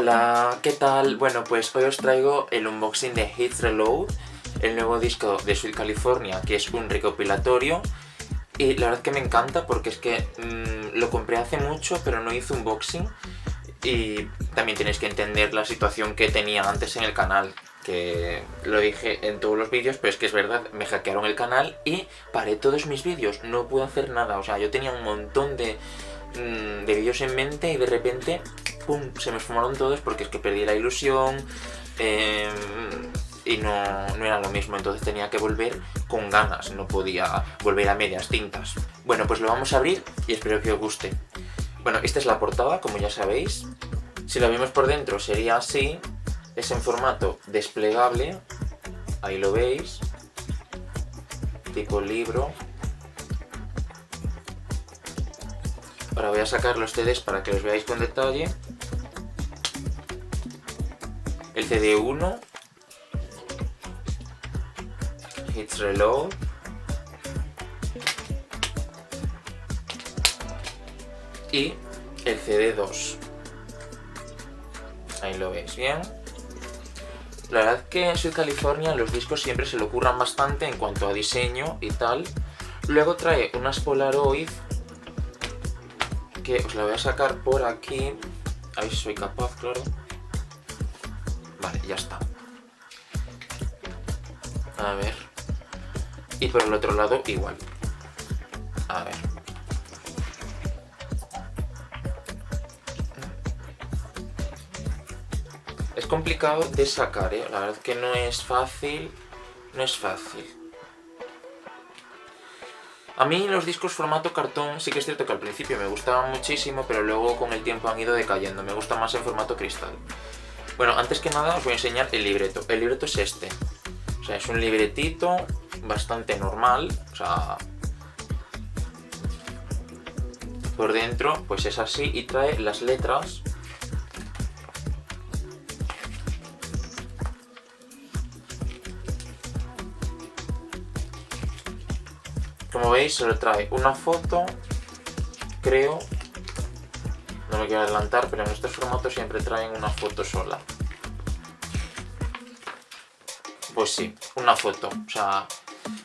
Hola, ¿qué tal? Bueno, pues hoy os traigo el unboxing de Hit Reload, el nuevo disco de Sweet California, que es un recopilatorio. Y la verdad que me encanta porque es que lo compré hace mucho, pero no hice unboxing. Y también tenéis que entender la situación que tenía antes en el canal, que lo dije en todos los vídeos, pero es que es verdad, me hackearon el canal y paré todos mis vídeos, no pude hacer nada. O sea, yo tenía un montón de vídeos en mente y de repente, ¡pum!, se me esfumaron todos porque es que perdí la ilusión y no era lo mismo. Entonces tenía que volver con ganas, no podía volver a medias tintas. Bueno, pues lo vamos a abrir y espero que os guste. Bueno, esta es la portada, como ya sabéis. Si la vemos por dentro sería así. Es en formato desplegable. Ahí lo veis. Tipo libro. Ahora voy a sacar los CDs para que los veáis con detalle. El CD 1. Hit Reload. Y el CD 2. Ahí lo veis bien. La verdad que en Sweet California los discos siempre se le ocurran bastante en cuanto a diseño y tal. Luego trae unas Polaroid, que os la voy a sacar por aquí. A ver si soy capaz, claro. Vale, ya está. A ver. Y por el otro lado igual. A ver. Es complicado de sacar, ¿eh? La verdad que no es fácil. No es fácil. A mí los discos formato cartón sí que es cierto que al principio me gustaban muchísimo, pero luego con el tiempo han ido decayendo. Me gusta más en formato cristal. Bueno, antes que nada os voy a enseñar el libreto. El libreto es este. O sea, es un libretito bastante normal. O sea, por dentro pues es así y trae las letras. Como veis, solo trae una foto, creo. No me quiero adelantar, pero en estos formatos siempre traen una foto sola. Pues sí, una foto. O sea,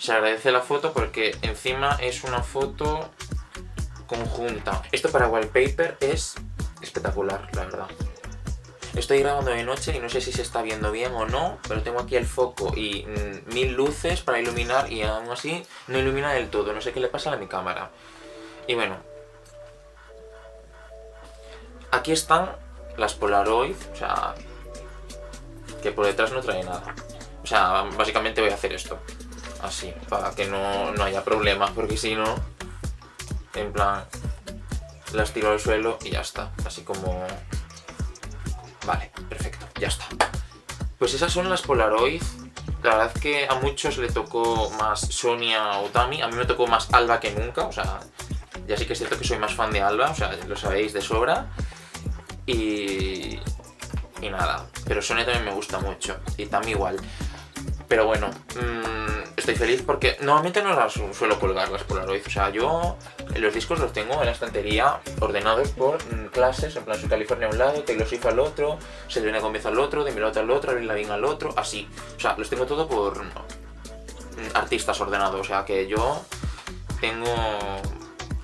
se agradece la foto porque encima es una foto conjunta. Esto para wallpaper es espectacular, la verdad. Estoy grabando de noche y no sé si se está viendo bien o no, pero tengo aquí el foco y 1000 luces para iluminar y aún así no ilumina del todo. No sé qué le pasa a mi cámara. Y bueno, aquí están las Polaroid, o sea, que por detrás no trae nada. O sea, básicamente voy a hacer esto, así, para que no haya problemas, porque si no, en plan, las tiro al suelo y ya está, así como... Vale, perfecto, ya está. Pues esas son las Polaroid. La verdad que a muchos le tocó más Sonia o Tami. A mí me tocó más Alba que nunca. O sea, ya sí que es cierto que soy más fan de Alba. O sea, lo sabéis de sobra. Y nada. Pero Sonia también me gusta mucho. Y Tami igual. Pero bueno, estoy feliz porque normalmente no las suelo colgar las Polaroid. O sea, yo los discos los tengo en la estantería ordenados por clases. En plan, Sweet California a un lado, Taylor Swift al otro, Selena Gomez al otro, Demi Lovato al otro, Avril Lavigne al otro, así. O sea, los tengo todo por artistas ordenados. O sea, que yo tengo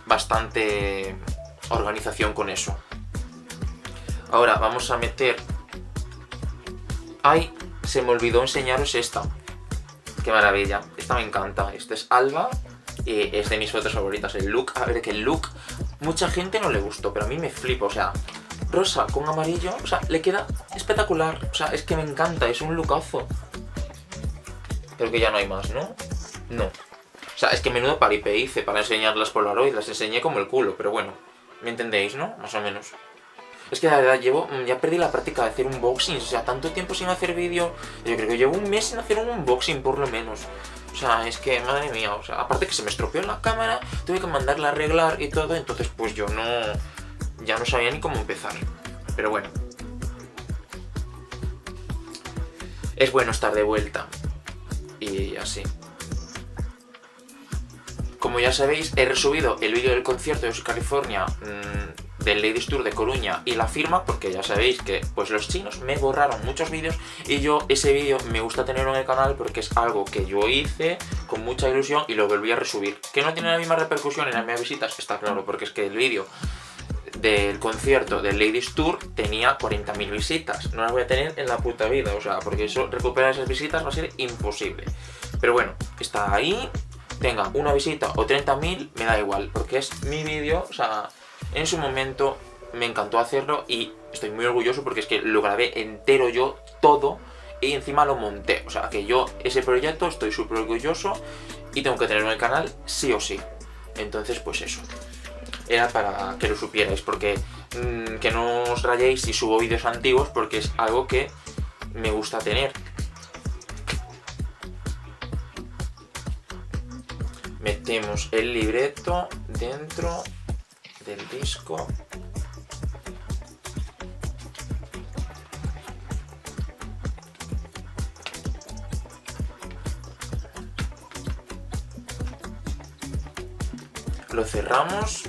bastante organización con eso. Ahora vamos a meter... ¡Ay! Se me olvidó enseñaros esta. ¡Qué maravilla! Esta me encanta. Este es Alba. Y es de mis fotos favoritas. El look. A ver, que el look... Mucha gente no le gustó, pero a mí me flipa. O sea, rosa con amarillo. O sea, le queda espectacular. O sea, es que me encanta. Es un lookazo. Creo que ya no hay más, ¿no? No. O sea, es que menudo paripé hice para enseñar las Polaroid. Las enseñé como el culo, pero bueno. ¿Me entendéis, no? Más o menos. Es que la verdad ya perdí la práctica de hacer unboxings. O sea, tanto tiempo sin hacer vídeo. Yo creo que llevo un mes sin hacer un unboxing por lo menos. O sea, es que, madre mía, o sea, aparte que se me estropeó la cámara, tuve que mandarla a arreglar y todo. Entonces pues yo ya no sabía ni cómo empezar. Pero bueno, es bueno estar de vuelta. Y así. Como ya sabéis, he resubido el vídeo del concierto de Sweet California del Ladies Tour de Coruña y la firma, porque ya sabéis que pues los chinos me borraron muchos vídeos y yo ese vídeo me gusta tenerlo en el canal porque es algo que yo hice con mucha ilusión y lo volví a resubir. Que no tiene la misma repercusión en las mismas visitas, está claro, porque es que el vídeo del concierto del Ladies Tour tenía 40.000 visitas. No las voy a tener en la puta vida, o sea, porque eso, recuperar esas visitas va a ser imposible. Pero bueno, está ahí, tenga una visita o 30.000, me da igual, porque es mi vídeo, o sea, en su momento me encantó hacerlo y estoy muy orgulloso porque es que lo grabé entero yo, todo, y encima lo monté. O sea, que yo ese proyecto estoy súper orgulloso y tengo que tenerlo en el canal sí o sí. Entonces, pues eso. Era para que lo supierais, porque que no os rayéis si subo vídeos antiguos, porque es algo que me gusta tener. Metemos el libreto dentro del disco. Lo cerramos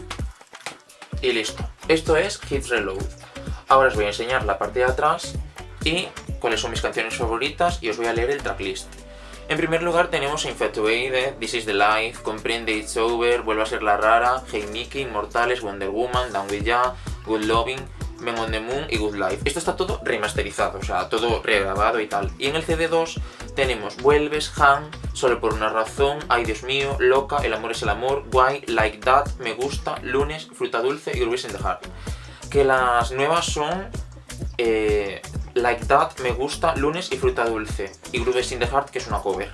y listo. Esto es Hit Reload. Ahora os voy a enseñar la parte de atrás y cuáles son mis canciones favoritas y os voy a leer el tracklist. En primer lugar tenemos Infatuated, This is the Life, Comprende It's Over, Vuelve a ser la rara, Hey Nikki, Inmortales, Wonder Woman, Down with Ya, Good Loving, Men on the Moon y Good Life. Esto está todo remasterizado, o sea, todo regrabado y tal. Y en el CD2 tenemos Vuelves, Han, Solo por una razón, Ay Dios mío, Loca, El amor es el amor, Why, Like That, Me gusta, Lunes, Fruta dulce y Grooves in the Heart. Que las nuevas son Like That, Me gusta, Lunes y Fruta dulce. Y Grooves in the Heart, que es una cover.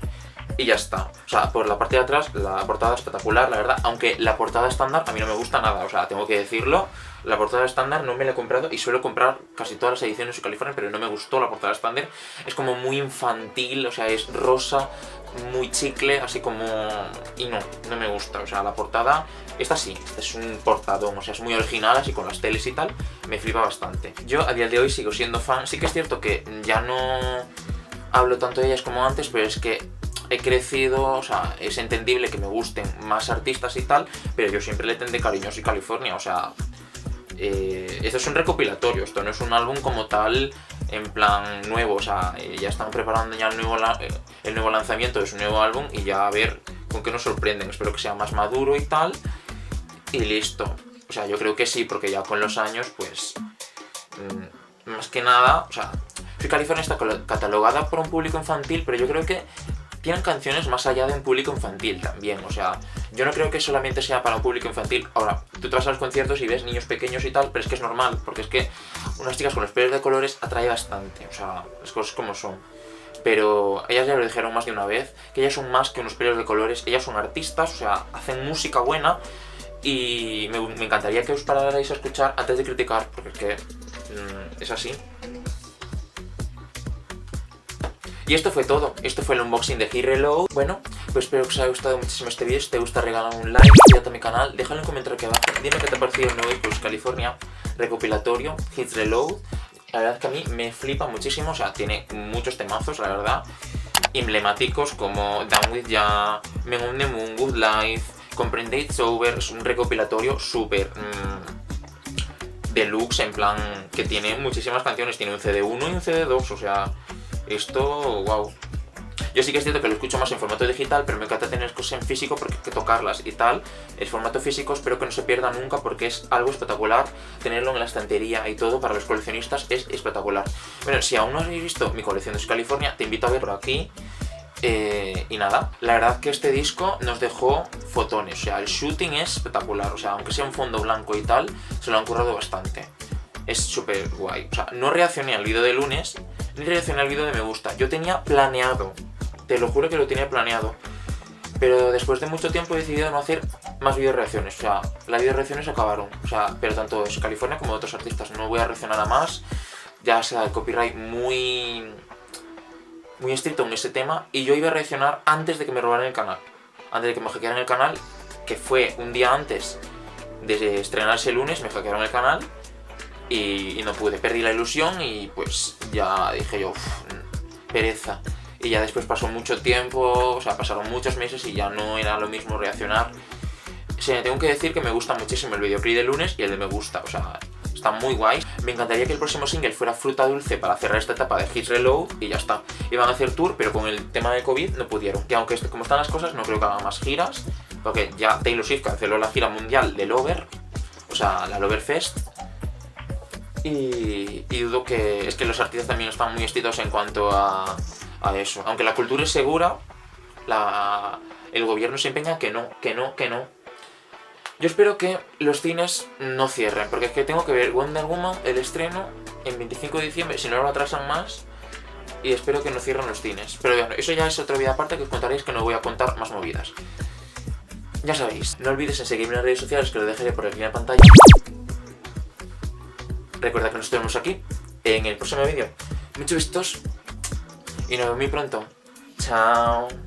Y ya está. O sea, por la parte de atrás, la portada espectacular, la verdad. Aunque la portada estándar a mí no me gusta nada, o sea, tengo que decirlo. La portada estándar no me la he comprado y suelo comprar casi todas las ediciones de California, pero no me gustó la portada estándar. Es como muy infantil, o sea, es rosa, muy chicle, así como... Y no me gusta. O sea, la portada, esta sí, es un portadón, o sea, es muy original, así con las teles y tal. Me flipa bastante. Yo a día de hoy sigo siendo fan. Sí que es cierto que ya no hablo tanto de ellas como antes, pero es que he crecido, o sea, es entendible que me gusten más artistas y tal, pero yo siempre le tendré cariño a California, o sea, esto es un recopilatorio, esto no es un álbum como tal, en plan nuevo, o sea, ya están preparando ya el nuevo lanzamiento de su nuevo álbum y ya a ver con qué nos sorprenden, espero que sea más maduro y tal, y listo. O sea, yo creo que sí, porque ya con los años, pues, más que nada, o sea, California está catalogada por un público infantil, pero yo creo que tienen canciones más allá de un público infantil también, o sea, yo no creo que solamente sea para un público infantil. Ahora, tú te vas a los conciertos y ves niños pequeños y tal, pero es que es normal, porque es que unas chicas con los pelos de colores atrae bastante, o sea, las cosas como son. Pero ellas ya lo dijeron más de una vez, que ellas son más que unos pelos de colores, ellas son artistas, o sea, hacen música buena y me encantaría que os pararais a escuchar antes de criticar, porque es que es así. Y esto fue todo, esto fue el unboxing de Hit Reload. Bueno, pues espero que os haya gustado muchísimo este vídeo. Si te gusta, regala un like, suscríbete a mi canal, déjalo en un comentario aquí abajo. Dime qué te ha parecido el nuevo Impulse California recopilatorio Hit Reload. La verdad es que a mí me flipa muchísimo, o sea, tiene muchos temazos, la verdad, emblemáticos como Down with Ya, Men on the Moon, Good Life, Comprende It's Over. Es un recopilatorio súper deluxe, en plan que tiene muchísimas canciones, tiene un CD1 y un CD2, o sea, esto, wow. Yo sí que es cierto que lo escucho más en formato digital, pero me encanta tener cosas en físico porque hay que tocarlas y tal. El formato físico espero que no se pierda nunca porque es algo espectacular. Tenerlo en la estantería y todo para los coleccionistas es espectacular. Bueno, si aún no habéis visto mi colección de California, te invito a ver por aquí. Y nada, la verdad que este disco nos dejó fotones, o sea, el shooting es espectacular, o sea, aunque sea un fondo blanco y tal, se lo han currado bastante. Es súper guay, o sea, no reaccioné al vídeo de lunes, ni reaccioné al vídeo de me gusta. Yo tenía planeado, te lo juro que lo tenía planeado, pero después de mucho tiempo he decidido no hacer más vídeo reacciones, o sea, las vídeo reacciones se acabaron, o sea, pero tanto de California como de otros artistas, no voy a reaccionar a más, ya sea el copyright muy estricto en ese tema, y yo iba a reaccionar antes de que me robaran el canal, antes de que me hackearan el canal, que fue un día antes de estrenarse el lunes, me hackearon el canal, y no pude, perdí la ilusión y pues ya dije yo, pereza. Y ya después pasó mucho tiempo, o sea, pasaron muchos meses y ya no era lo mismo reaccionar. Sí, tengo que decir que me gusta muchísimo el videoclip de Lunes y el de Me Gusta, o sea, está muy guay. Me encantaría que el próximo single fuera Fruta Dulce para cerrar esta etapa de Hit Reload y ya está. Iban a hacer tour, pero con el tema de COVID no pudieron. Que aunque como están las cosas, no creo que hagan más giras, porque ya Taylor Swift canceló la gira mundial de Lover, o sea, la Lover Fest. Y dudo que... Es que los artistas también están muy excitados en cuanto a eso. Aunque la cultura es segura, el gobierno se empeña que no. Yo espero que los cines no cierren, porque es que tengo que ver Wonder Woman, el estreno, en 25 de diciembre, si no lo atrasan más, y espero que no cierren los cines. Pero bueno, eso ya es otra vida aparte que os contaréis, que no voy a contar más movidas. Ya sabéis, no olvides en seguirme en las redes sociales, que lo dejaré por aquí en la pantalla. Recuerda que nos vemos aquí en el próximo vídeo. Muchos besitos y nos vemos muy pronto. Chao.